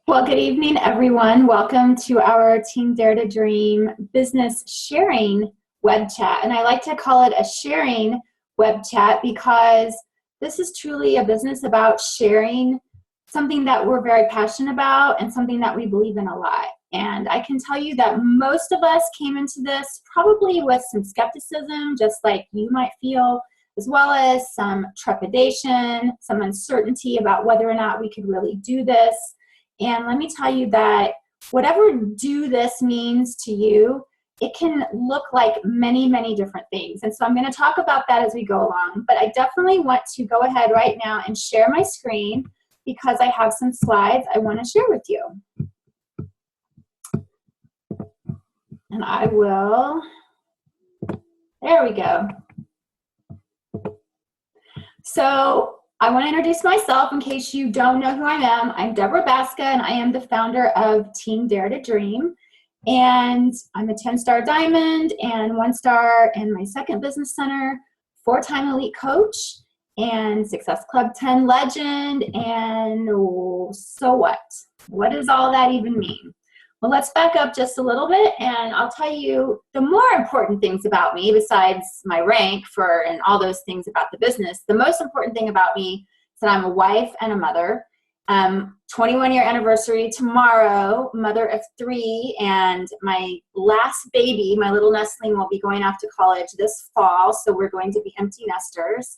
Well, good evening, everyone. Welcome to our Team Dare to Dream business sharing web chat. And I like to call it a sharing web chat because this is truly a business about sharing something that we're very passionate about and something that we believe in a lot. And I can tell you that most of us came into this probably with some skepticism, just like you might feel, as well as some trepidation, some uncertainty about whether or not we could really do this. And let me tell you that whatever do this means to you, it can look like many, many different things. And so I'm going to talk about that as we go along. But I definitely want to go ahead right now and share my screen because I have some slides I want to share with you. And I will, there we go. So I want to introduce myself in case you don't know who I am. I'm Deborah Baska, and I am the founder of Team Dare to Dream. And I'm a 10-star diamond and 1-star in my second business center, 4-time elite coach, and Success Club 10 legend. And so what? What does all that even mean? Well, let's back up just a little bit, and I'll tell you the more important things about me, besides my rank and all those things about the business. The most important thing about me is that I'm a wife and a mother. 21-year anniversary tomorrow, mother of 3, and my last baby, my little nestling, will be going off to college this fall, so we're going to be empty nesters.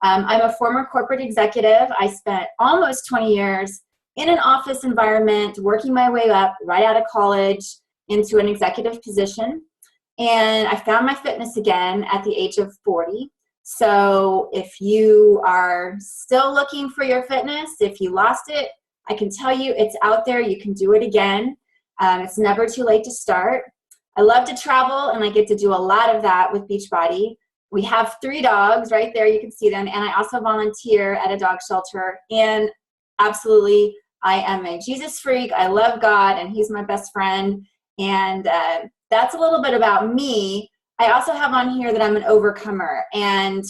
I'm a former corporate executive. I spent almost 20 years in an office environment, working my way up right out of college into an executive position. And I found my fitness again at the age of 40. So if you are still looking for your fitness, if you lost it, I can tell you it's out there. You can do it again. It's never too late to start. I love to travel, and I get to do a lot of that with Beachbody. We have 3 dogs right there. You can see them. And I also volunteer at a dog shelter. And absolutely, I am a Jesus freak. I love God, and He's my best friend. And that's a little bit about me. I also have on here that I'm an overcomer. And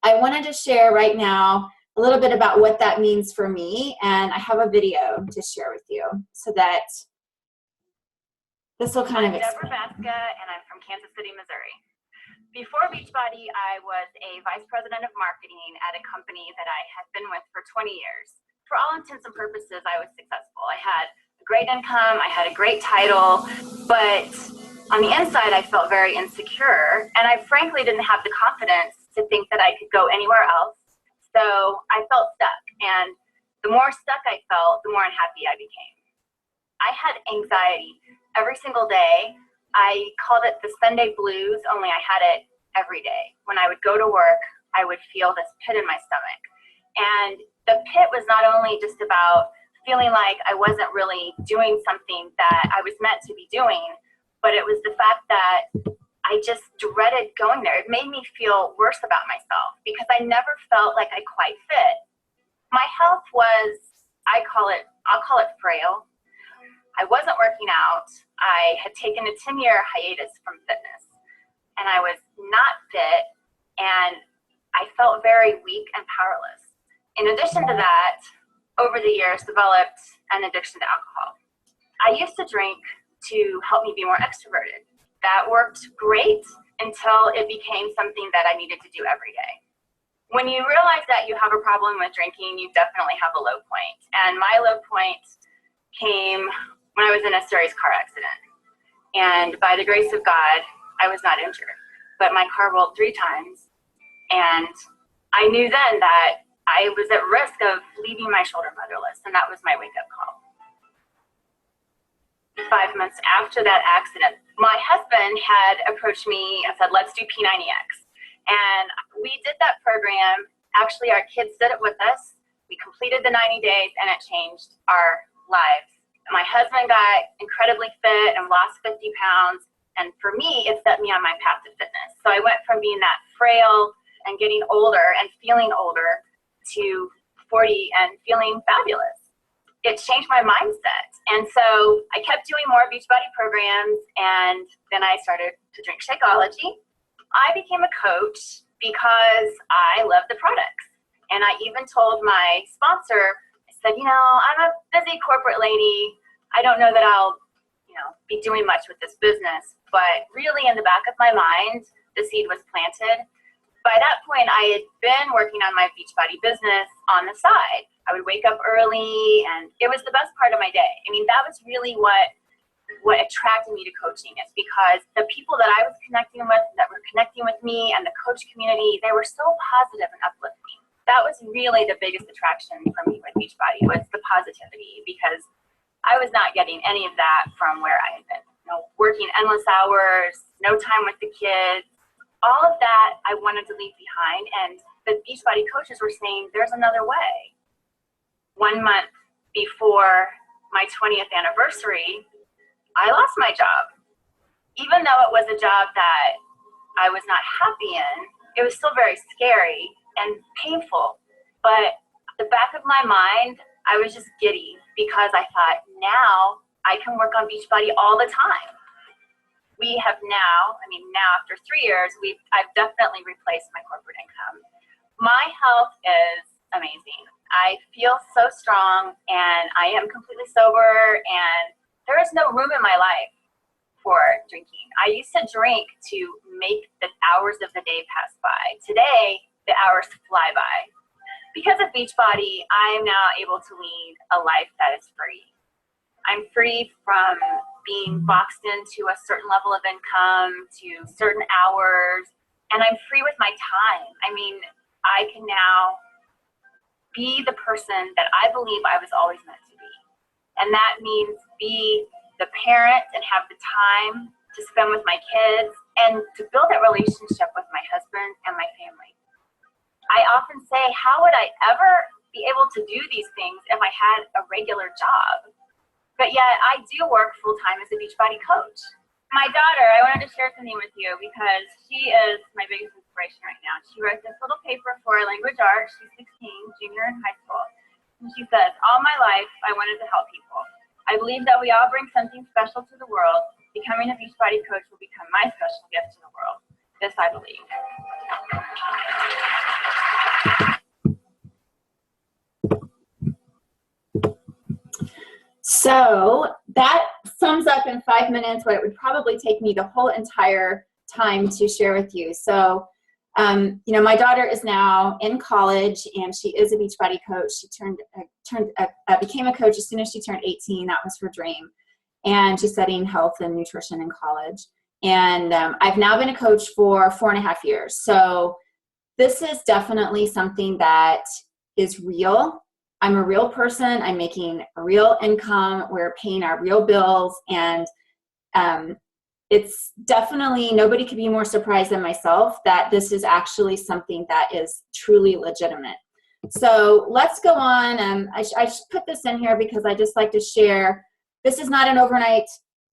I wanted to share right now a little bit about what that means for me. And I have a video to share with you so that this will kind of explain. I'm Deborah Baska, and I'm from Kansas City, Missouri. Before Beachbody, I was a vice president of marketing at a company that I had been with for 20 years. For all intents and purposes, I was successful. I had a great income, I had a great title, but on the inside, I felt very insecure, and I frankly didn't have the confidence to think that I could go anywhere else. So I felt stuck, and the more stuck I felt, the more unhappy I became. I had anxiety every single day. I called it the Sunday blues, only I had it every day. When I would go to work, I would feel this pit in my stomach. And the pit was not only just about feeling like I wasn't really doing something that I was meant to be doing, but it was the fact that I just dreaded going there. It made me feel worse about myself because I never felt like I quite fit. My health was, I'll call it frail. I wasn't working out. I had taken a 10-year hiatus from fitness, and I was not fit, and I felt very weak and powerless. In addition to that, over the years, developed an addiction to alcohol. I used to drink to help me be more extroverted. That worked great until it became something that I needed to do every day. When you realize that you have a problem with drinking, you definitely have a low point. And my low point came when I was in a serious car accident. And by the grace of God, I was not injured, but my car rolled 3 times. And I knew then that I was at risk of leaving my children motherless, and that was my wake-up call. 5 months after that accident, my husband had approached me and said, let's do P90X. And we did that program. Actually, our kids did it with us. We completed the 90 days, and it changed our lives. My husband got incredibly fit and lost 50 pounds. And for me, it set me on my path to fitness. So I went from being that frail and getting older and feeling older to 40 and feeling fabulous. It changed my mindset. And so I kept doing more Beachbody programs, and then I started to drink Shakeology. I became a coach because I love the products. And I even told my sponsor, I said, I'm a busy corporate lady. I don't know that I'll, be doing much with this business. But really in the back of my mind, the seed was planted. By that point, I had been working on my Beachbody business on the side. I would wake up early, and it was the best part of my day. I mean, that was really what attracted me to coaching, is because the people that I was connecting with, that were connecting with me, and the coach community, they were so positive and uplifting. That was really the biggest attraction for me with Beachbody, was the positivity, because I was not getting any of that from where I had been. Working endless hours, no time with the kids, all of that I wanted to leave behind. And the Beachbody coaches were saying, there's another way. 1 month before my 20th anniversary, I lost my job. Even though it was a job that I was not happy in, it was still very scary and painful. But the back of my mind, I was just giddy, because I thought, now I can work on Beachbody all the time. We have now after 3 years, I've definitely replaced my corporate income. My health is amazing. I feel so strong, and I am completely sober, and there is no room in my life for drinking. I used to drink to make the hours of the day pass by. Today, the hours fly by. Because of Beachbody, I am now able to lead a life that is free. I'm free from being boxed into a certain level of income, to certain hours, and I'm free with my time. I mean, I can now be the person that I believe I was always meant to be. And that means be the parent and have the time to spend with my kids, and to build that relationship with my husband and my family. I often say, how would I ever be able to do these things if I had a regular job? But yet I do work full-time as a Beachbody coach. My daughter, I wanted to share something with you, because she is my biggest inspiration right now. She wrote this little paper for language arts. She's 16, junior in high school. And she says, all my life, I wanted to help people. I believe that we all bring something special to the world. Becoming a Beachbody coach will become my special gift to the world. This I believe. So that sums up in 5 minutes what it would probably take me the whole entire time to share with you. So, my daughter is now in college, and she is a Beachbody coach. She became a coach as soon as she turned 18. That was her dream. And she's studying health and nutrition in college. And I've now been a coach for 4.5 years. So this is definitely something that is real. I'm a real person. I'm making a real income. We're paying our real bills. And it's definitely, nobody could be more surprised than myself that this is actually something that is truly legitimate. So let's go on. I should put this in here because I just like to share. This is not an overnight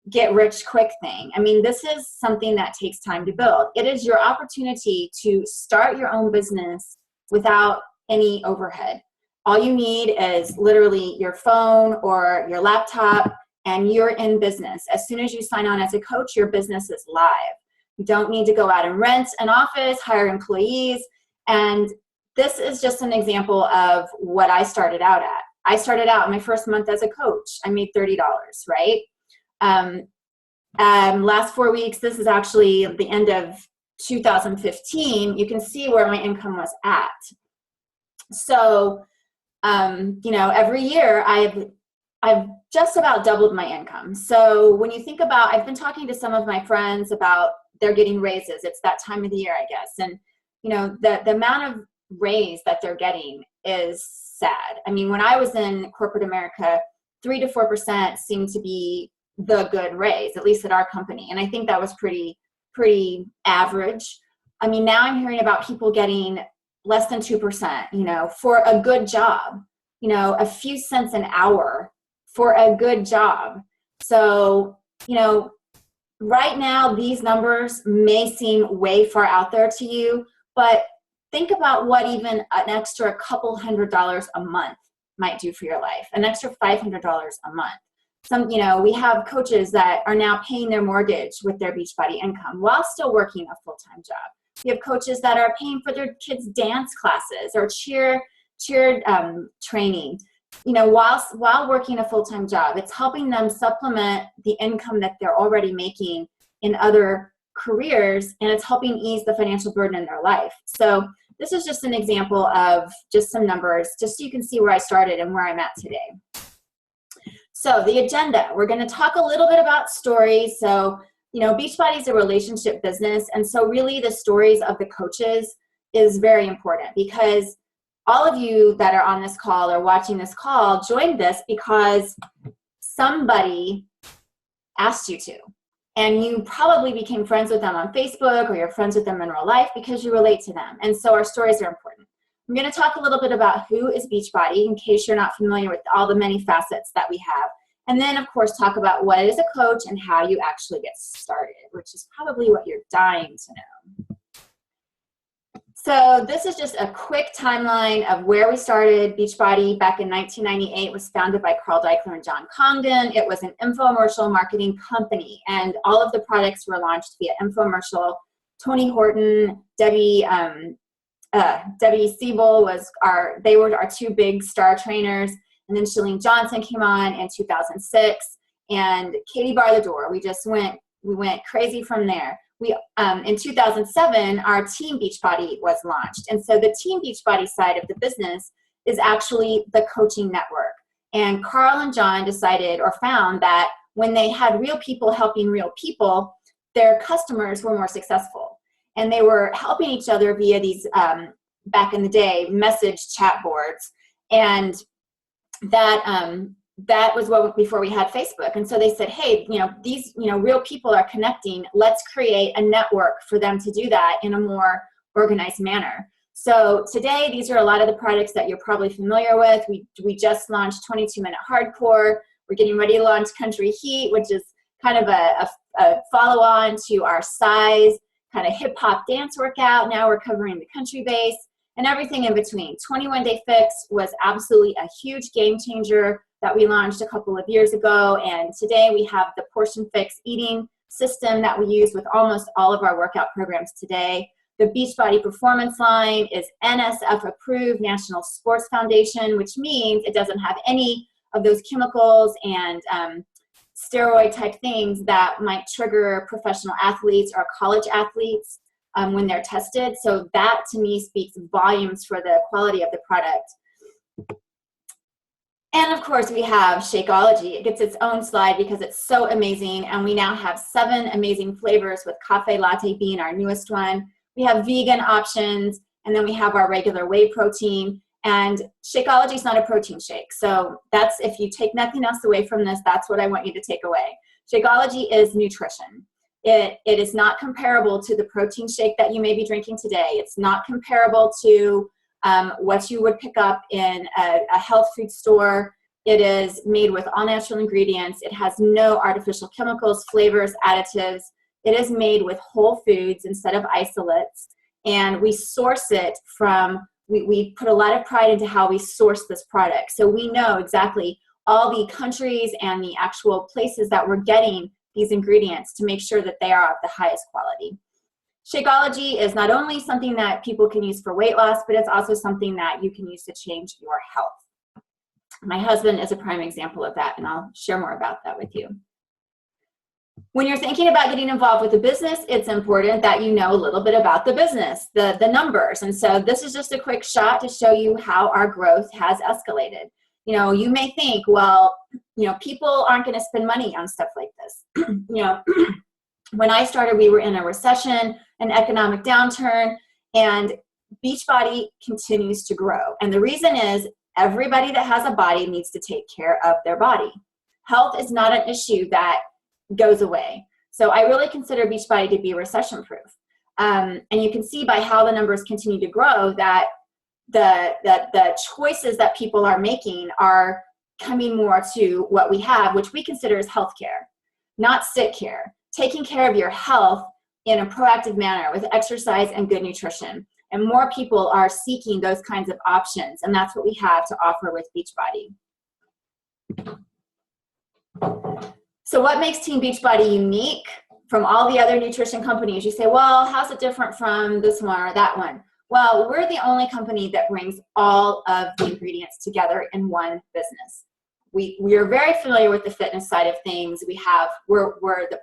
get rich quick thing. I mean, this is something that takes time to build. It is your opportunity to start your own business without any overhead. All you need is literally your phone or your laptop, and you're in business. As soon as you sign on as a coach, your business is live. You don't need to go out and rent an office, hire employees. And this is just an example of what I started out at. I started out my first month as a coach. I made $30, right? Last 4 weeks, this is actually the end of 2015. You can see where my income was at. So, every year I've just about doubled my income. So when you think about, I've been talking to some of my friends about they're getting raises. It's that time of the year, I guess. And, the amount of raise that they're getting is sad. I mean, when I was in corporate America, 3 to 4% seemed to be the good raise, at least at our company. And I think that was pretty average. I mean, now I'm hearing about people getting less than 2%, for a good job, a few cents an hour for a good job. So, right now these numbers may seem way far out there to you, but think about what even an extra couple $100 a month might do for your life, an extra $500 a month. We have coaches that are now paying their mortgage with their Beachbody income while still working a full-time job. We have coaches that are paying for their kids' dance classes or cheer training. while working a full-time job. It's helping them supplement the income that they're already making in other careers, and it's helping ease the financial burden in their life. So this is just an example of just some numbers, just so you can see where I started and where I'm at today. So the agenda, we're going to talk a little bit about stories. So, Beachbody is a relationship business, and so really the stories of the coaches is very important, because all of you that are on this call or watching this call joined this because somebody asked you to. And you probably became friends with them on Facebook, or you're friends with them in real life because you relate to them. And so our stories are important. I'm going to talk a little bit about who is Beachbody, in case you're not familiar with all the many facets that we have. And then, of course, talk about what is a coach and how you actually get started, which is probably what you're dying to know. So this is just a quick timeline of where we started. Beachbody back in 1998 was founded by Carl Deichler and John Congdon. It was an infomercial marketing company, and all of the products were launched via infomercial. Tony Horton, Debbie Siebel they were our two big star trainers, and then Chalene Johnson came on in 2006, and Katie Bar the Door. We went crazy from there. In 2007, our Team Beachbody was launched. And so the Team Beachbody side of the business is actually the coaching network. And Carl and John decided or found that when they had real people helping real people, their customers were more successful. And they were helping each other via these, back in the day, message chat boards. And that was before we had Facebook. And so they said, hey, these, real people are connecting. Let's create a network for them to do that in a more organized manner. So today, these are a lot of the products that you're probably familiar with. We just launched 22-minute hardcore. We're getting ready to launch Country Heat, which is kind of a follow-on to our size, kind of hip-hop dance workout. Now we're covering the country base and everything in between. 21-Day Fix was absolutely a huge game changer that we launched a couple of years ago, and today we have the Portion Fix eating system that we use with almost all of our workout programs today. The Beachbody Performance line is NSF approved, National Sports Foundation, which means it doesn't have any of those chemicals and steroid type things that might trigger professional athletes or college athletes when they're tested. So that to me speaks volumes for the quality of the product. And of course we have Shakeology. It gets its own slide because it's so amazing. And we now have 7 amazing flavors, with cafe latte being our newest one. We have vegan options, and then we have our regular whey protein. And Shakeology is not a protein shake. So that's, if you take nothing else away from this, that's what I want you to take away. Shakeology is nutrition. It is not comparable to the protein shake that you may be drinking today. It's not comparable to what you would pick up in a health food store. It is made with all natural ingredients. It has no artificial chemicals, flavors, additives. It is made with whole foods instead of isolates. And we source it from, we put a lot of pride into how we source this product. So we know exactly all the countries and the actual places that we're getting these ingredients to make sure that they are of the highest quality. Shakeology is not only something that people can use for weight loss, but it's also something that you can use to change your health. My husband is a prime example of that, and I'll share more about that with you. When you're thinking about getting involved with the business, it's important that you know a little bit about the business, the numbers. And so this is just a quick shot to show you how our growth has escalated. You may think, well, people aren't going to spend money on stuff like this. When I started, we were in a recession, an economic downturn, and Beachbody continues to grow. And the reason is everybody that has a body needs to take care of their body. Health is not an issue that goes away. So I really consider Beachbody to be recession-proof. And you can see by how the numbers continue to grow that the choices that people are making are coming more to what we have, which we consider as healthcare, not sick care. Taking care of your health in a proactive manner with exercise and good nutrition. And more people are seeking those kinds of options, and that's what we have to offer with Beachbody. So what makes Team Beachbody unique from all the other nutrition companies? You say, well, how's it different from this one or that one? Well, we're the only company that brings all of the ingredients together in one business. We are very familiar with the fitness side of things. We're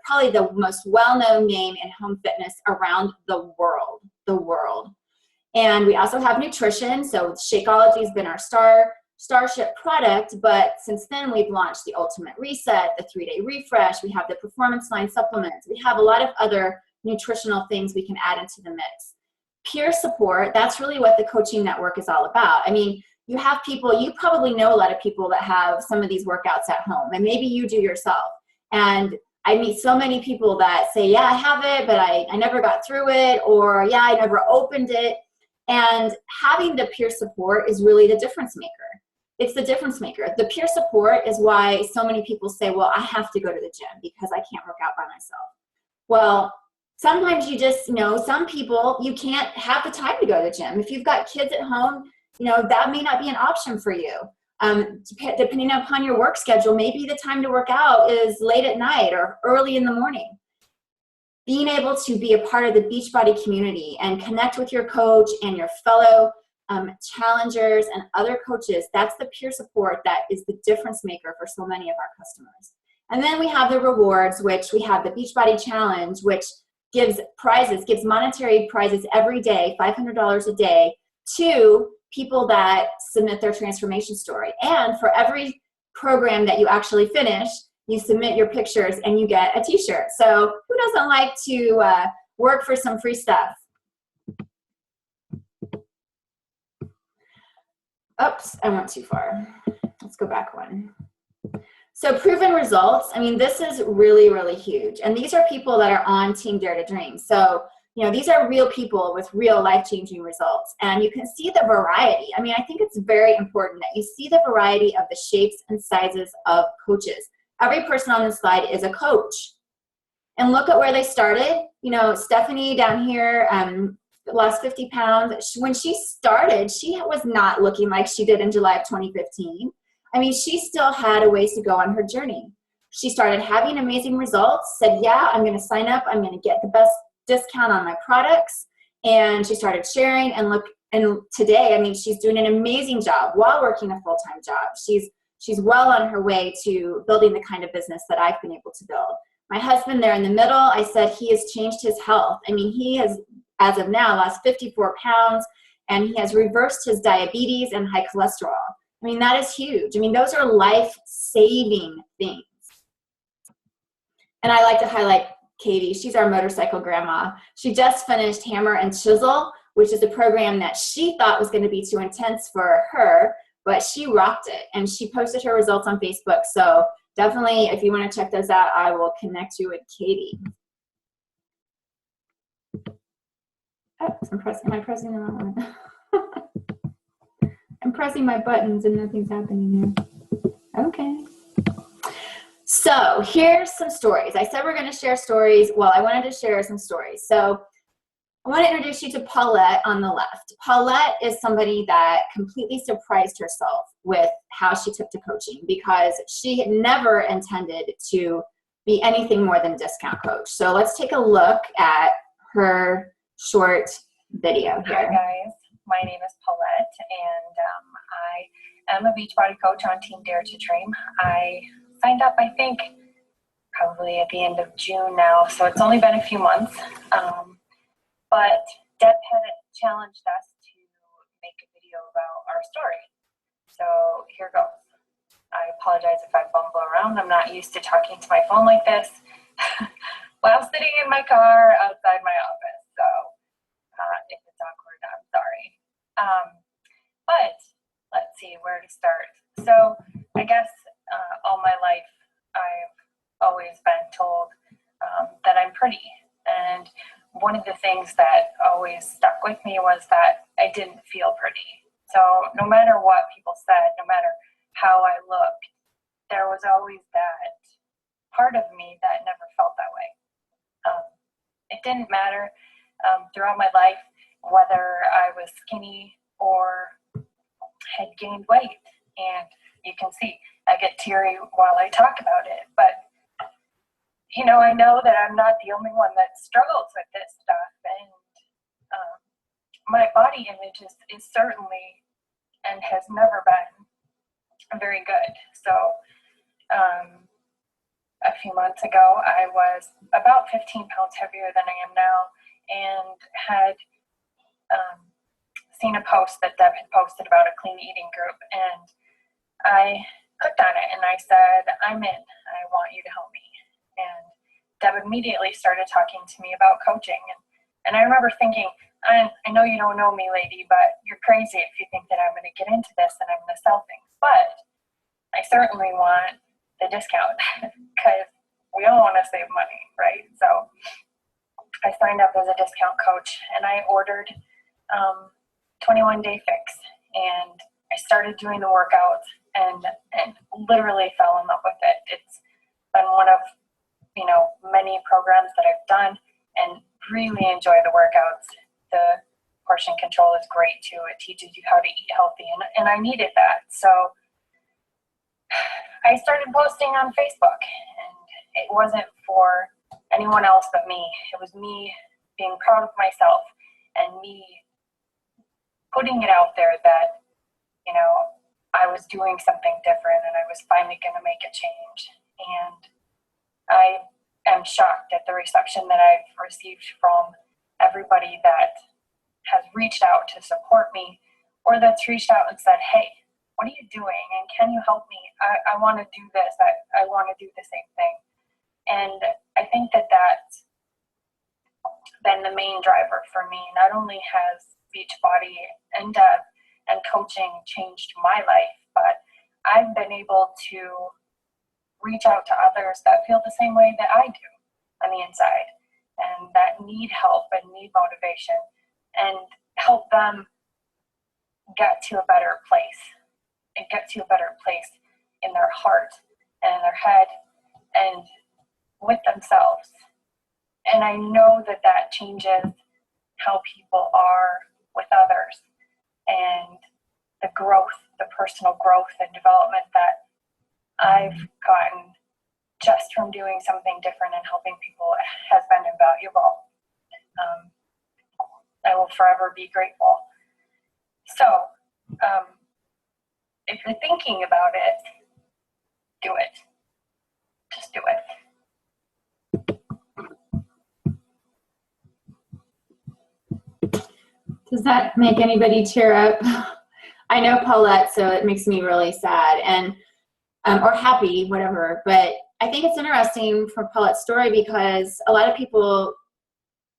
probably the most well-known name in home fitness around the world. And we also have nutrition. So Shakeology has been our starship product, but since then we've launched the Ultimate Reset, the 3-day refresh. We have the Performance Line supplements. We have a lot of other nutritional things we can add into the mix. Peer support, that's really what the coaching network is all about. I mean, you have people, you probably know a lot of people that have some of these workouts at home, and maybe you do yourself. And I meet so many people that say, yeah, I have it, but I never got through it, or yeah, I never opened it. And having the peer support is really the difference maker. It's the difference maker. The peer support is why so many people say, well, I have to go to the gym because I can't work out by myself. Well, sometimes you just, some people, you can't have the time to go to the gym. If you've got kids at home, that may not be an option for you. Depending upon your work schedule, maybe the time to work out is late at night or early in the morning. Being able to be a part of the Beachbody community and connect with your coach and your fellow challengers and other coaches, that's the peer support that is the difference maker for so many of our customers. And then we have the rewards, which we have the Beachbody Challenge, which gives monetary prizes every day, $500 a day, to people that submit their transformation story. And for every program that you actually finish, you submit your pictures and you get a t-shirt. So who doesn't like to work for some free stuff? Oops, I went too far. Let's go back one. So proven results, I mean, this is really, really huge. And these are people that are on Team Dare to Dream. So, these are real people with real life-changing results. And you can see the variety. I mean, I think it's very important that you see the variety of the shapes and sizes of coaches. Every person on this slide is a coach. And look at where they started. Stephanie down here lost 50 pounds. When she started, she was not looking like she did in July of 2015. I mean, she still had a ways to go on her journey. She started having amazing results, said, yeah, I'm going to sign up. I'm going to get the best discount on my products. And she started sharing, and today, I mean, she's doing an amazing job while working a full-time job. She's well on her way to building the kind of business that I've been able to build. My husband there in the middle, I said he has changed his health. I mean, he has, as of now, lost 54 pounds, and he has reversed his diabetes and high cholesterol. I mean, that is huge. I mean, those are life-saving things. And I like to highlight Katie. She's our motorcycle grandma. She just finished Hammer and Chisel, which is a program that she thought was going to be too intense for her, but she rocked it. And she posted her results on Facebook. So definitely, if you want to check those out, I will connect you with Katie. Oh, am I pressing the wrong one? I'm pressing my buttons and nothing's happening here. Okay. So here's some stories. I said we're going to share stories. Well, I wanted to share some stories. So I want to introduce you to Paulette on the left. Paulette is somebody that completely surprised herself with how she took to coaching, because she had never intended to be anything more than a discount coach. So let's take a look at her short video here. Hi guys, my name is Paulette, and I am a Beachbody coach on Team Dare to Dream. I signed up, I think, probably at the end of June now, so it's only been a few months. But Deb had challenged us to make a video about our story. So here goes. I apologize if I bumble around. I'm not used to talking to my phone like this while sitting in my car outside my office. So if it's awkward, I'm sorry. But let's see where to start. So I guess all my life I've always been told that I'm pretty. And one of the things that always stuck with me was that I didn't feel pretty. So no matter what people said, no matter how I looked, there was always that part of me that never felt that way. It didn't matter throughout my life whether I was skinny or had gained weight. And you can see I get teary while I talk about it, but I know that I'm not the only one that struggles with this stuff, and my body image is certainly and has never been very good. So a few months ago, I was about 15 pounds heavier than I am now, and had seen a post that Deb had posted about a clean eating group, and I clicked on it and I said, I'm in, I want you to help me. And Deb immediately started talking to me about coaching, and I remember thinking, I know you don't know me, lady, but you're crazy if you think that I'm going to get into this and I'm going to sell things, but I certainly want the discount because we all want to save money, right? So I signed up as a discount coach, and I ordered 21-day fix, and I started doing the workouts and literally fell in love with it. It's been one of, many programs that I've done, and really enjoy the workouts. The portion control is great too. It teaches you how to eat healthy, and I needed that. So I started posting on Facebook, and it wasn't for anyone else but me. It was me being proud of myself and me putting it out there that, I was doing something different and I was finally going to make a change. And I am shocked at the reception that I've received from everybody that has reached out to support me, or that's reached out and said, hey, what are you doing? And can you help me? I want to do this. I want to do the same thing. And I think that that's been the main driver for me. Not only has Beachbody and Deb and coaching changed my life, but I've been able to reach out to others that feel the same way that I do on the inside, and that need help and need motivation, and help them get to a better place and get to a better place in their heart and in their head and with themselves. And I know that that changes how people are with others, and the growth, the personal growth and development that I've gotten just from doing something different and helping people has been invaluable. I will forever be grateful. So, if you're thinking about it, do it. Just do it. Does that make anybody tear up? I know Paulette, so it makes me really sad and or happy, whatever. But I think it's interesting for Paulette's story because a lot of people,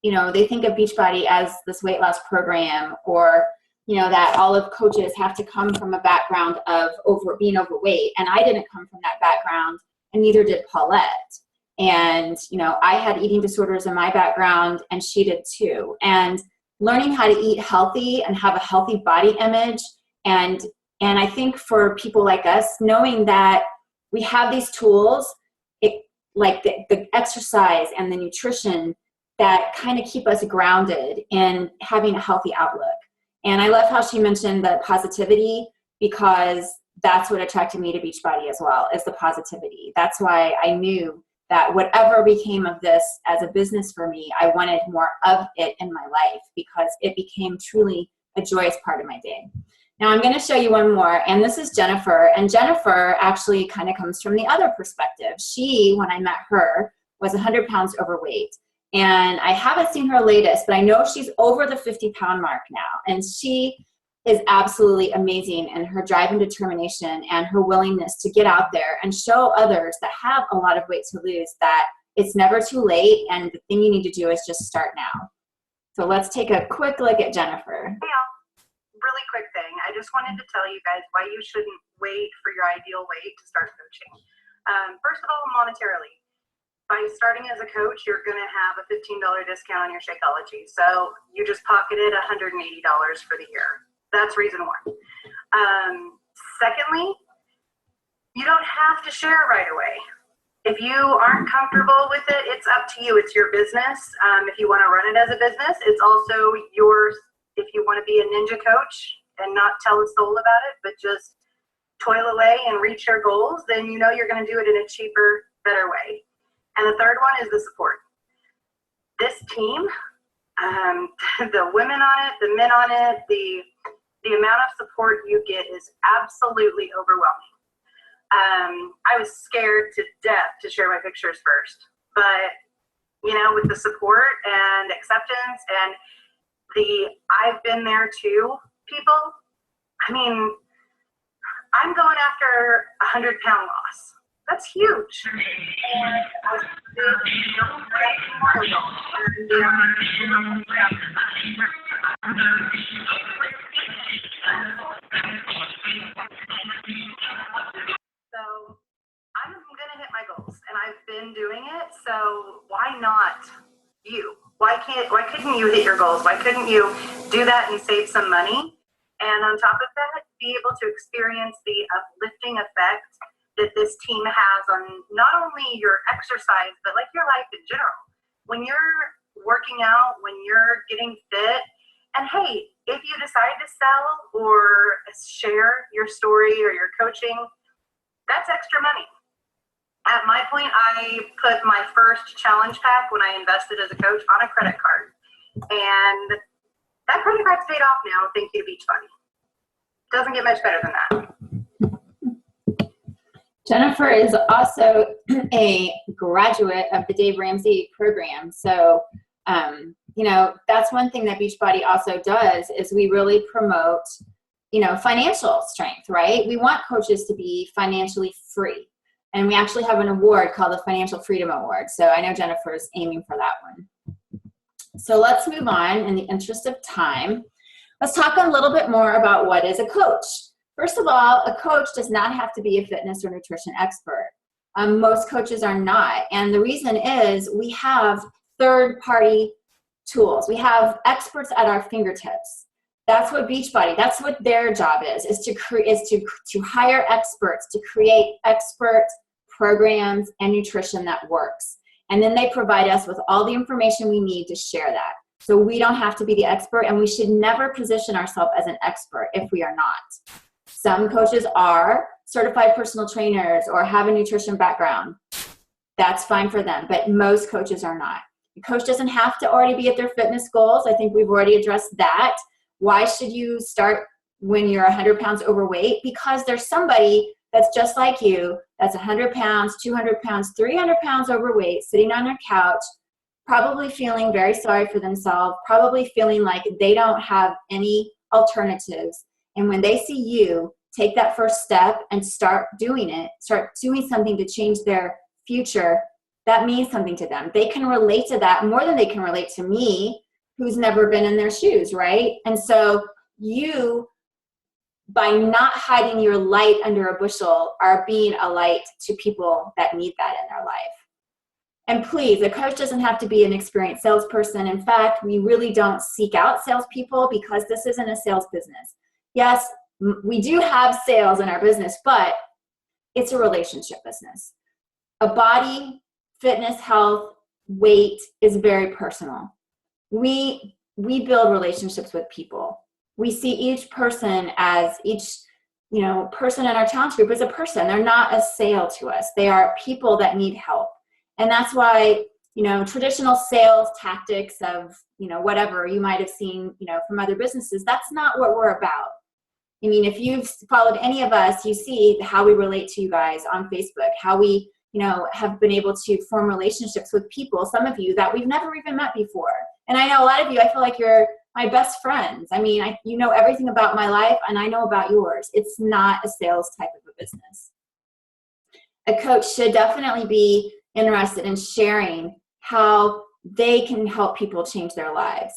they think of Beachbody as this weight loss program, or that all of coaches have to come from a background of being overweight. And I didn't come from that background, and neither did Paulette. And I had eating disorders in my background, and she did too. And learning how to eat healthy and have a healthy body image, and I think for people like us, knowing that we have these tools, like the exercise and the nutrition that kind of keep us grounded in having a healthy outlook. And I love how she mentioned the positivity, because that's what attracted me to Beachbody as well, is the positivity. That's why I knew that whatever became of this as a business for me, I wanted more of it in my life, because it became truly a joyous part of my day. Now I'm going to show you one more, and this is Jennifer. And Jennifer actually kind of comes from the other perspective. She, when I met her, was 100 pounds overweight. And I haven't seen her latest, but I know she's over the 50-pound mark now. And she is absolutely amazing in her drive and determination and her willingness to get out there and show others that have a lot of weight to lose that it's never too late, and the thing you need to do is just start now. So let's take a quick look at Jennifer. Hey, really quick thing. I just wanted to tell you guys why you shouldn't wait for your ideal weight to start coaching. First of all, monetarily. By starting as a coach, you're going to have a $15 discount on your Shakeology. So you just pocketed $180 for the year. That's reason one. Secondly, you don't have to share right away. If you aren't comfortable with it, it's up to you. It's your business. If you want to run it as a business, it's also yours. If you want to be a ninja coach and not tell a soul about it, but just toil away and reach your goals, then you know you're going to do it in a cheaper, better way. And the third one is the support. This team the women on it, the men on it, the amount of support you get is absolutely overwhelming. I was scared to death to share my pictures first, but with the support and acceptance and I've been there too people, I mean, I'm going after 100-pound loss. That's huge. And I was so I'm going to hit my goals, and I've been doing it. So why not you? Why couldn't you hit your goals? Why couldn't you do that and save some money? And on top of that, be able to experience the uplifting effect that this team has on not only your exercise, but like your life in general. When you're working out, when you're getting fit, and hey, if you decide to sell or share your story or your coaching, that's extra money. At my point, I put my first challenge pack when I invested as a coach on a credit card. And that credit card's paid off now, thank you to Beachbody. Doesn't get much better than that. Jennifer is also a graduate of the Dave Ramsey program. So, that's one thing that Beachbody also does is we really promote, financial strength, right? We want coaches to be financially free. And we actually have an award called the Financial Freedom Award. So I know Jennifer's aiming for that one. So let's move on in the interest of time. Let's talk a little bit more about what is a coach. First of all, a coach does not have to be a fitness or nutrition expert. Most coaches are not. And the reason is we have third-party tools. We have experts at our fingertips. That's what Beachbody, that's what their job is to hire experts, to create expert programs and nutrition that works. And then they provide us with all the information we need to share that. So we don't have to be the expert, and we should never position ourselves as an expert if we are not. Some coaches are certified personal trainers or have a nutrition background. That's fine for them, but most coaches are not. The coach doesn't have to already be at their fitness goals. I think we've already addressed that. Why should you start when you're 100 pounds overweight? Because there's somebody that's just like you, that's 100 pounds, 200 pounds, 300 pounds overweight, sitting on their couch, probably feeling very sorry for themselves, probably feeling like they don't have any alternatives. And when they see you take that first step and start doing something to change their future, that means something to them. They can relate to that more than they can relate to me, who's never been in their shoes, right? And so you, by not hiding your light under a bushel, are being a light to people that need that in their life. And please, a coach doesn't have to be an experienced salesperson. In fact, we really don't seek out salespeople because this isn't a sales business. Yes, we do have sales in our business, but it's a relationship business. A body, fitness, health, weight is very personal. We build relationships with people. We see each person as person in our challenge group as a person. They're not a sale to us. They are people that need help. And that's why, traditional sales tactics of, whatever you might have seen, from other businesses, that's not what we're about. I mean, if you've followed any of us, you see how we relate to you guys on Facebook, how we, have been able to form relationships with people, some of you that we've never even met before. And I know a lot of you, I feel like you're my best friends. I mean, you know everything about my life and I know about yours. It's not a sales type of a business. A coach should definitely be interested in sharing how they can help people change their lives.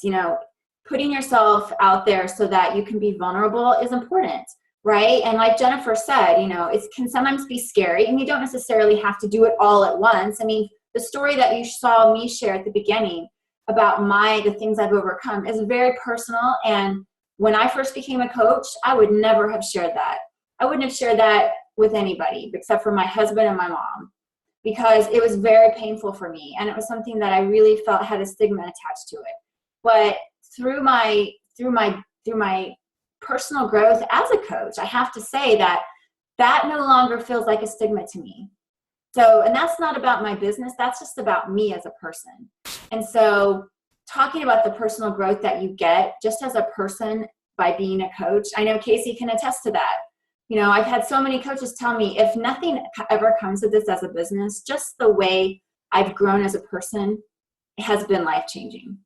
Putting yourself out there so that you can be vulnerable is important, right? And like Jennifer said, it can sometimes be scary and you don't necessarily have to do it all at once. I mean, the story that you saw me share at the beginning about the things I've overcome is very personal. And when I first became a coach, I would never have shared that. I wouldn't have shared that with anybody except for my husband and my mom, because it was very painful for me. And it was something that I really felt had a stigma attached to it. But through my personal growth as a coach, I have to say that no longer feels like a stigma to me. So, and that's not about my business. That's just about me as a person. And so talking about the personal growth that you get just as a person by being a coach. I know Casey can attest to that. You know, I've had so many coaches tell me, if nothing ever comes of this as a business, just the way I've grown as a person has been life-changing.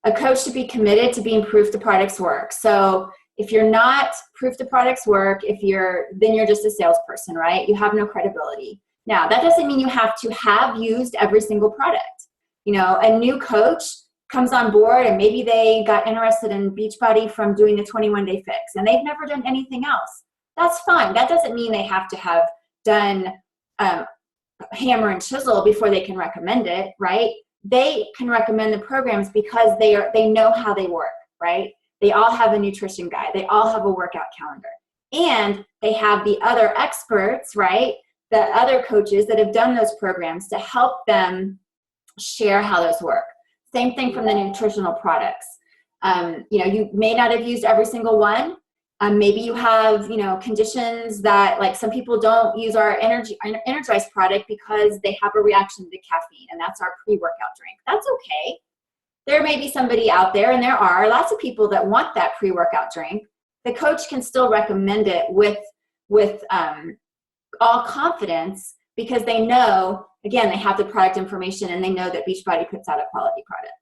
A coach should be committed to being proof the products work. So if you're not proof the products work, then you're just a salesperson, right? You have no credibility. Now, that doesn't mean you have to have used every single product. You know, a new coach comes on board and maybe they got interested in Beachbody from doing the 21-day fix and they've never done anything else. That's fine. That doesn't mean they have to have done hammer and chisel before they can recommend it, right? They can recommend the programs because they know how they work, right? They all have a nutrition guide. They all have a workout calendar. And they have the other experts, right? The other coaches that have done those programs to help them share how those work. Same thing from the nutritional products. You know, you may not have used every single one. Maybe you have, you know, conditions that, like, some people don't use our Energize product because they have a reaction to caffeine, and that's our pre-workout drink. That's okay. There may be somebody out there, and there are lots of people that want that pre-workout drink. The coach can still recommend it with all confidence because they know, again, they have the product information and they know that Beachbody puts out a quality product.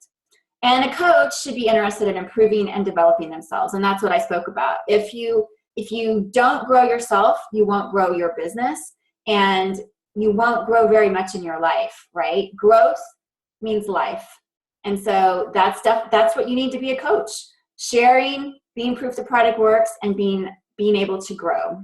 And a coach should be interested in improving and developing themselves. And that's what I spoke about. If you don't grow yourself, you won't grow your business and you won't grow very much in your life, right? Growth means life. And so that's what you need to be a coach. Sharing, being proof the product works, and being able to grow.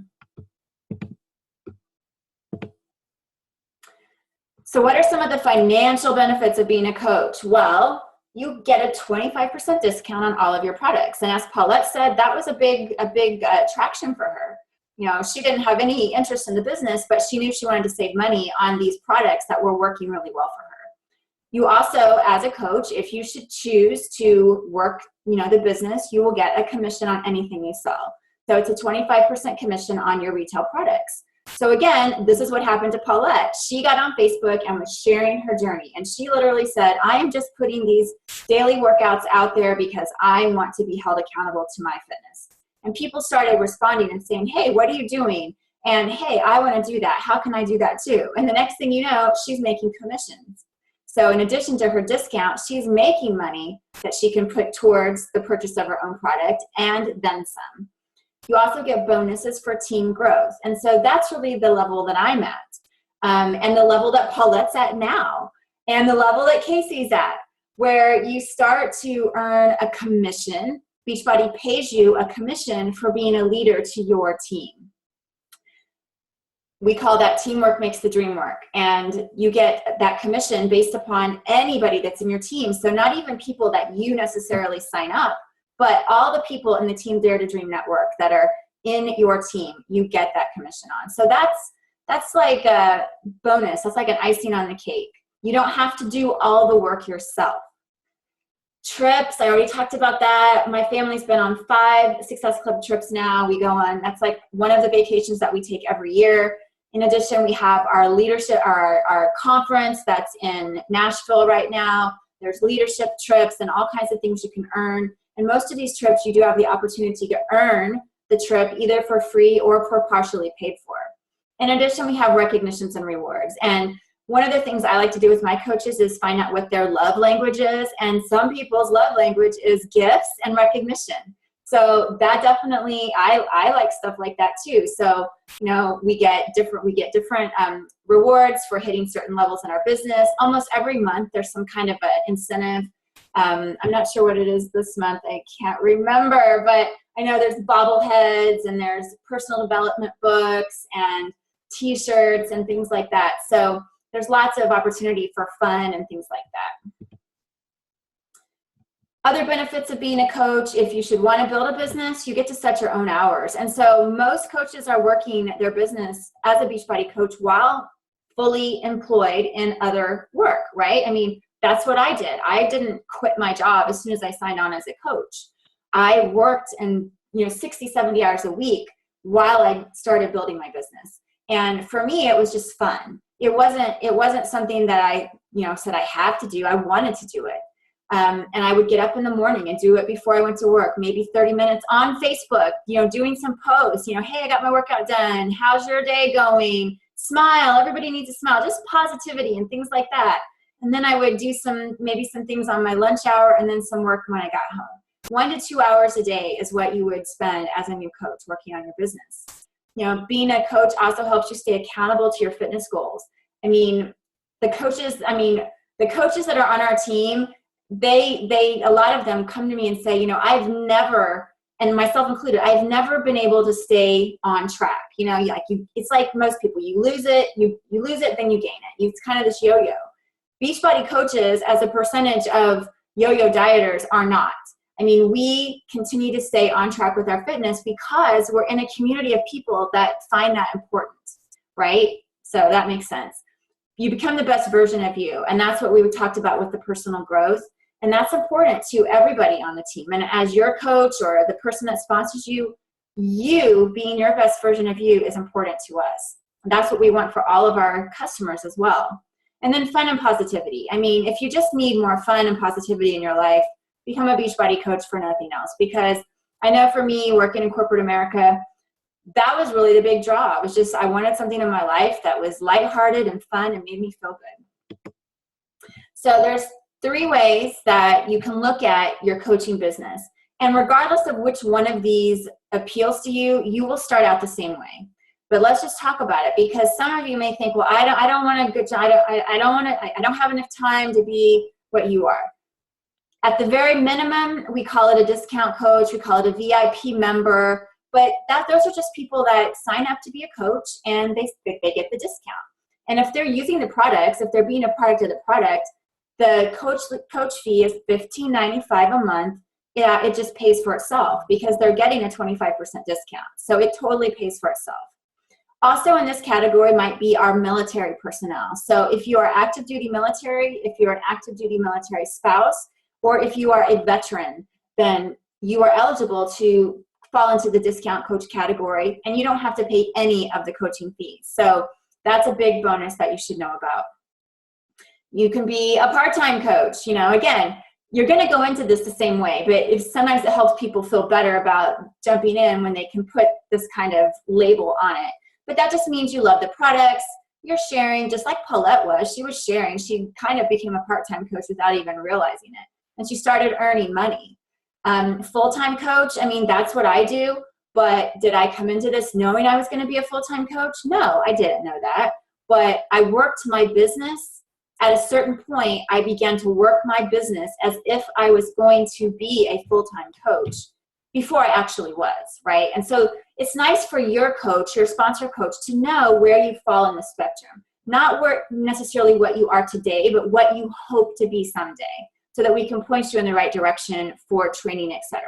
So what are some of the financial benefits of being a coach? Well, you get a 25% discount on all of your products. And as Paulette said, that was a big attraction for her. You know, she didn't have any interest in the business, but she knew she wanted to save money on these products that were working really well for her. You also, as a coach, if you should choose to work, you know, the business, you will get a commission on anything you sell. So it's a 25% commission on your retail products. So again, this is what happened to Paulette. She got on Facebook and was sharing her journey. And she literally said, I am just putting these daily workouts out there because I want to be held accountable to my fitness. And people started responding and saying, hey, what are you doing? And hey, I want to do that. How can I do that too? And the next thing you know, she's making commissions. So in addition to her discount, she's making money that she can put towards the purchase of her own product and then some. You also get bonuses for team growth. And so that's really the level that I'm at, and the level that Paulette's at now, and the level that Casey's at, where you start to earn a commission. Beachbody pays you a commission for being a leader to your team. We call that teamwork makes the dream work. And you get that commission based upon anybody that's in your team. So not even people that you necessarily sign up, but all the people in the Team Dare to Dream network that are in your team, you get that commission on. So that's like a bonus. That's like an icing on the cake. You don't have to do all the work yourself. Trips, I already talked about that. My family's been on 5 Success Club trips now. We go on, that's like one of the vacations that we take every year. In addition, we have our leadership, our conference that's in Nashville right now. There's leadership trips and all kinds of things you can earn. And most of these trips, you do have the opportunity to earn the trip either for free or for partially paid for. In addition, we have recognitions and rewards. And one of the things I like to do with my coaches is find out what their love language is. And some people's love language is gifts and recognition. So that definitely, I like stuff like that too. So, you know, we get different rewards for hitting certain levels in our business. Almost every month, there's some kind of an incentive. I'm not sure what it is this month. I can't remember, but I know there's bobbleheads and there's personal development books and t-shirts and things like that. So there's lots of opportunity for fun and things like that. Other benefits of being a coach, if you should want to build a business, you get to set your own hours. And so most coaches are working their business as a Beachbody coach while fully employed in other work, right? I mean, that's what I did. I didn't quit my job as soon as I signed on as a coach. I worked 60, 70 hours a week while I started building my business. And for me, it was just fun. It wasn't something that I, said I have to do. I wanted to do it. And I would get up in the morning and do it before I went to work, maybe 30 minutes on Facebook, doing some posts, hey, I got my workout done. How's your day going? Smile. Everybody needs a smile. Just positivity and things like that. And then I would do maybe some things on my lunch hour and then some work when I got home. 1 to 2 hours a day is what you would spend as a new coach working on your business. Being a coach also helps you stay accountable to your fitness goals. The coaches that are on our team, they a lot of them come to me and say, I've never, and myself included, I've never been able to stay on track. It's like most people, you lose it, you lose it, then you gain it. It's kind of this yo-yo. Beachbody coaches, as a percentage of yo-yo dieters, are not. We continue to stay on track with our fitness because we're in a community of people that find that important, right? So that makes sense. You become the best version of you, and that's what we talked about with the personal growth, and that's important to everybody on the team. And as your coach or the person that sponsors you, you being your best version of you is important to us. And that's what we want for all of our customers as well. And then fun and positivity. If you just need more fun and positivity in your life, become a Beachbody coach for nothing else. Because I know for me, working in corporate America, that was really the big draw. It was just, I wanted something in my life that was lighthearted and fun and made me feel good. So there's 3 ways that you can look at your coaching business. And regardless of which one of these appeals to you, you will start out the same way. But let's just talk about it, because some of you may think, well, I don't want a good job. I don't have enough time to be what you are. At the very minimum, we call it a discount coach. We call it a VIP member. But those are just people that sign up to be a coach, and they get the discount. And if they're using the products, if they're being a product of the product, the coach fee is $15.95 a month. Yeah, it just pays for itself because they're getting a 25% discount. So it totally pays for itself. Also in this category might be our military personnel. So if you are active duty military, if you're an active duty military spouse, or if you are a veteran, then you are eligible to fall into the discount coach category, and you don't have to pay any of the coaching fees. So that's a big bonus that you should know about. You can be a part-time coach. Again, you're going to go into this the same way, but sometimes it helps people feel better about jumping in when they can put this kind of label on it. But that just means you love the products, you're sharing, just like Paulette was. She was sharing. She kind of became a part-time coach without even realizing it. And she started earning money. Full-time coach, that's what I do. But did I come into this knowing I was going to be a full-time coach? No, I didn't know that. But I worked my business. At a certain point, I began to work my business as if I was going to be a full-time coach before I actually was, right? And so it's nice for your coach, your sponsor coach, to know where you fall in the spectrum. Not necessarily what you are today, but what you hope to be someday, so that we can point you in the right direction for training, etc.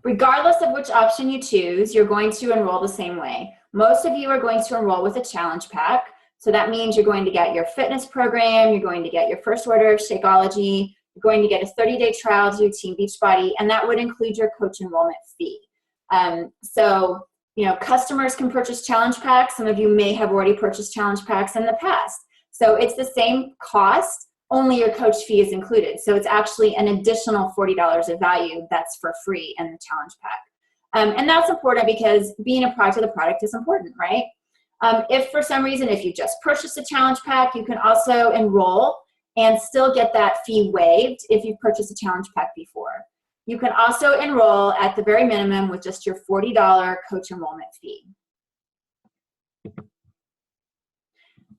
Regardless of which option you choose, you're going to enroll the same way. Most of you are going to enroll with a challenge pack. So that means you're going to get your fitness program, you're going to get your first order of Shakeology, you're going to get a 30-day trial to Team Beachbody, and that would include your coach enrollment fee. Customers can purchase challenge packs. Some of you may have already purchased challenge packs in the past. So it's the same cost, only your coach fee is included. So it's actually an additional $40 of value that's for free in the challenge pack. And that's important because being a product of the product is important, right? If for some reason, if you just purchased a challenge pack, you can also enroll and still get that fee waived if you've purchased a challenge pack before. You can also enroll at the very minimum with just your $40 coach enrollment fee.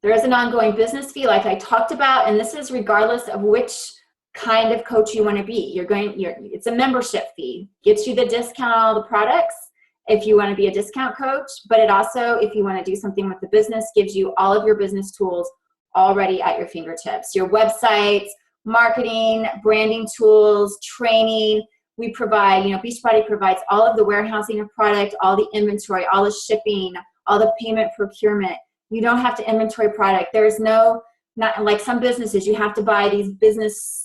There is an ongoing business fee like I talked about, and this is regardless of which kind of coach you want to be. It's a membership fee. Gets you the discount on all the products if you want to be a discount coach, but it also, if you want to do something with the business, gives you all of your business tools already at your fingertips. Your websites, marketing, branding tools, training. We provide, Beachbody provides all of the warehousing of product, all the inventory, all the shipping, all the payment procurement. You don't have to inventory product. There's not like some businesses, you have to buy these business,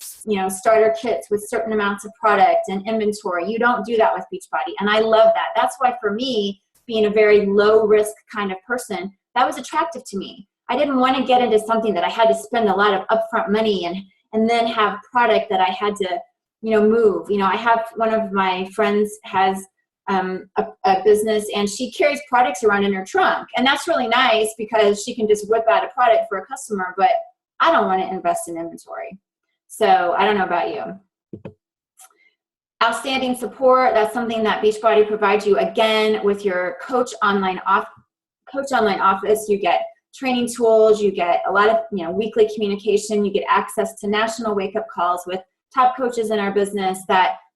starter kits with certain amounts of product and inventory. You don't do that with Beachbody. And I love that. That's why for me, being a very low risk kind of person, that was attractive to me. I didn't want to get into something that I had to spend a lot of upfront money and then have product that I had to, move. I have one of my friends has a business, and she carries products around in her trunk. And that's really nice because she can just whip out a product for a customer, but I don't want to invest in inventory. So I don't know about you. Outstanding support, that's something that Beachbody provides you, again, with your Coach Online Office. You get training tools, you get a lot of weekly communication, you get access to national wake-up calls with top coaches in our business.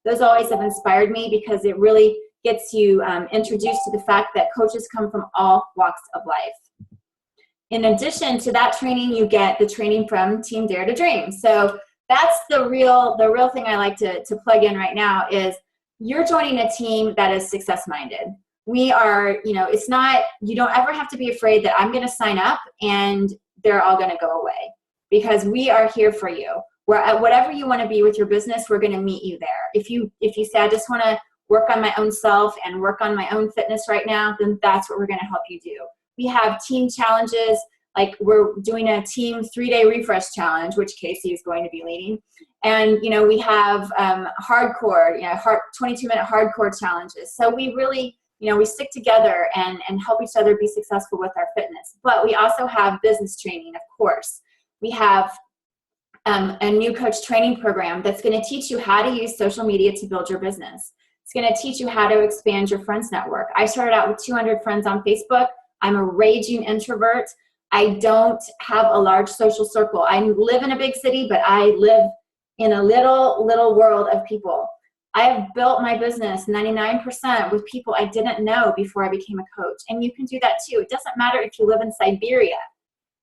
Those always have inspired me because it really gets you introduced to the fact that coaches come from all walks of life. In addition to that training, you get the training from Team Dare to Dream. So that's the real thing I like to plug in right now is you're joining a team that is success-minded. We are, it's not, you don't ever have to be afraid that I'm going to sign up and they're all going to go away, because we are here for you. Whatever you want to be with your business, we're going to meet you there. If you say, I just want to work on my own self and work on my own fitness right now, then that's what we're going to help you do. We have team challenges, like we're doing a team 3-day refresh challenge, which Casey is going to be leading. And, we have hardcore, 22-minute hardcore challenges. So we really, we stick together and help each other be successful with our fitness. But we also have business training, of course. We have a new coach training program that's going to teach you how to use social media to build your business. It's going to teach you how to expand your friends network. I started out with 200 friends on Facebook. I'm a raging introvert. I don't have a large social circle. I live in a big city, but I live in a little world of people. I have built my business 99% with people I didn't know before I became a coach. And you can do that too. It doesn't matter if you live in Siberia.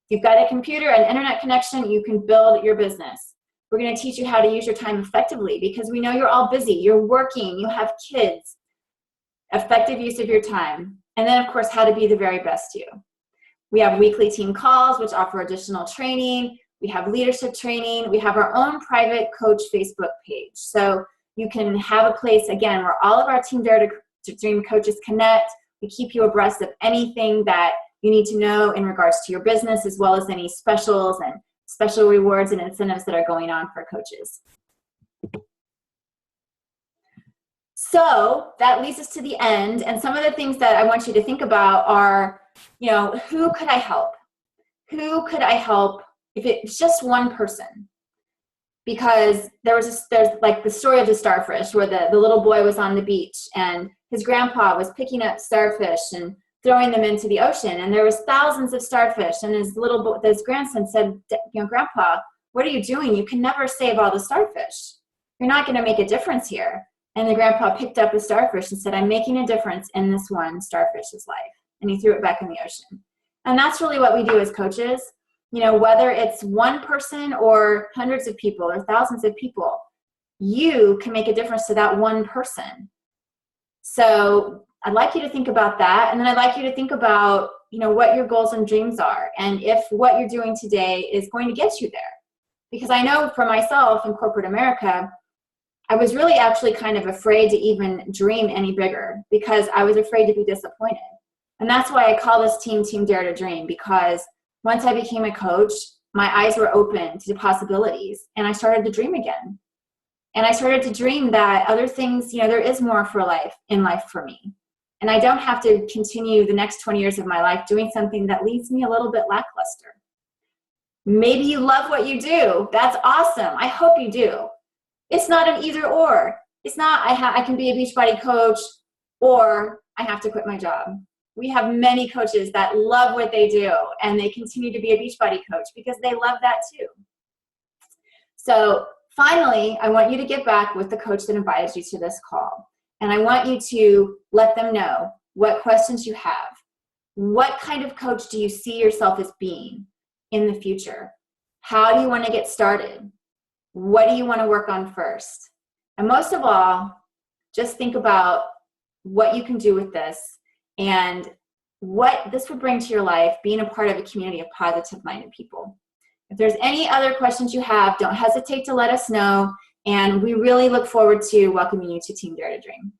If you've got a computer and internet connection, you can build your business. We're going to teach you how to use your time effectively because we know you're all busy. You're working. You have kids. Effective use of your time. And then, of course, how to be the very best you. We have weekly team calls, which offer additional training. We have leadership training. We have our own private coach Facebook page. So you can have a place, again, where all of our Team Dare to Dream coaches connect. We keep you abreast of anything that you need to know in regards to your business, as well as any specials and special rewards and incentives that are going on for coaches. So that leads us to the end. And some of the things that I want you to think about are, who could I help? Who could I help if it's just one person? Because there's like the story of the starfish where the little boy was on the beach and his grandpa was picking up starfish and throwing them into the ocean. And there was thousands of starfish. And his grandson said, Grandpa, what are you doing? You can never save all the starfish. You're not going to make a difference here. And the grandpa picked up the starfish and said, I'm making a difference in this one starfish's life. And he threw it back in the ocean. And that's really what we do as coaches. Whether it's one person or hundreds of people or thousands of people, you can make a difference to that one person. So I'd like you to think about that. And then I'd like you to think about, what your goals and dreams are. And if what you're doing today is going to get you there. Because I know for myself in corporate America, I was really actually kind of afraid to even dream any bigger because I was afraid to be disappointed. And that's why I call this team Team Dare to Dream, because once I became a coach, my eyes were open to possibilities and I started to dream again. And I started to dream that other things, there is more in life for me. And I don't have to continue the next 20 years of my life doing something that leaves me a little bit lackluster. Maybe you love what you do. That's awesome. I hope you do. It's not an either or. It's not I can be a Beachbody coach or I have to quit my job. We have many coaches that love what they do and they continue to be a Beachbody coach because they love that too. So finally, I want you to get back with the coach that invited you to this call. And I want you to let them know what questions you have. What kind of coach do you see yourself as being in the future? How do you want to get started? What do you want to work on first? And most of all, just think about what you can do with this and what this would bring to your life, being a part of a community of positive-minded people. If there's any other questions you have, don't hesitate to let us know. And we really look forward to welcoming you to Team Dare to Dream.